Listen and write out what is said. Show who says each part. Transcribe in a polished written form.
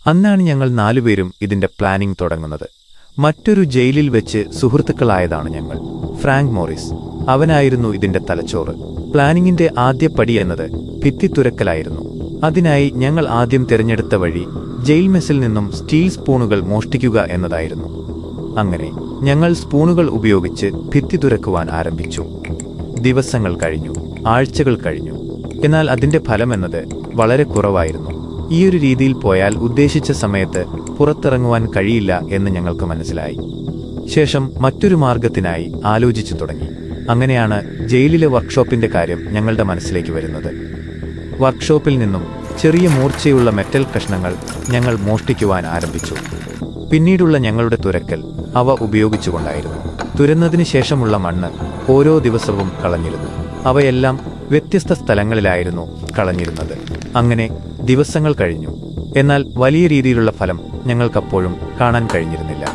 Speaker 1: അന്നാണ് ഞങ്ങൾ 4 പേരും ഇതിന്റെ പ്ലാനിംഗ് തുടങ്ങുന്നത്. മറ്റൊരു ജയിലിൽ വെച്ച് സുഹൃത്തുക്കളായതാണ് ഞങ്ങൾ. ഫ്രാങ്ക് മോറിസ്, അവനായിരുന്നു ഇതിന്റെ തലച്ചോറ്. പ്ലാനിങ്ങിന്റെ ആദ്യ പടി എന്നത് ഭിത്തിത്തുരക്കലായിരുന്നു. അതിനായി ഞങ്ങൾ ആദ്യം തിരഞ്ഞെടുത്ത വഴി ജയിൽ മെസ്സിൽ നിന്നും സ്റ്റീൽ സ്പൂണുകൾ മോഷ്ടിക്കുക എന്നതായിരുന്നു. അങ്ങനെ ഞങ്ങൾ സ്പൂണുകൾ ഉപയോഗിച്ച് ഭിത്തി തുരക്കുവാൻ ആരംഭിച്ചു. ദിവസങ്ങൾ കഴിഞ്ഞു, ആഴ്ചകൾ കഴിഞ്ഞു. എന്നാൽ അതിന്റെ ഫലമെന്നത് വളരെ കുറവായിരുന്നു. ഈയൊരു രീതിയിൽ പോയാൽ ഉദ്ദേശിച്ച സമയത്ത് പുറത്തിറങ്ങുവാൻ കഴിയില്ല എന്ന് ഞങ്ങൾക്ക് മനസ്സിലായി. ശേഷം മറ്റൊരു മാർഗത്തിനായി ആലോചിച്ചു തുടങ്ങി. അങ്ങനെയാണ് ജയിലിലെ വർക്ക്ഷോപ്പിന്റെ കാര്യം ഞങ്ങളുടെ മനസ്സിലേക്ക് വരുന്നത്. വർക്ക്ഷോപ്പിൽ നിന്നും ചെറിയ മൂർച്ചയുള്ള മെറ്റൽ കഷ്ണങ്ങൾ ഞങ്ങൾ മോഷ്ടിക്കുവാൻ ആരംഭിച്ചു. പിന്നീടുള്ള ഞങ്ങളുടെ തുരക്കൽ അവ ഉപയോഗിച്ചുകൊണ്ടായിരുന്നു. തുരന്നതിന് ശേഷമുള്ള മണ്ണ് ഓരോ ദിവസവും കളഞ്ഞിരുന്നു. അവയെല്ലാം വ്യത്യസ്ത സ്ഥലങ്ങളിലായിരുന്നു കളഞ്ഞിരുന്നത്. അങ്ങനെ ദിവസങ്ങൾ കഴിഞ്ഞു. എന്നാൽ വലിയ രീതിയിലുള്ള ഫലം ഞങ്ങൾക്കപ്പോഴും കാണാൻ കഴിഞ്ഞിരുന്നില്ല.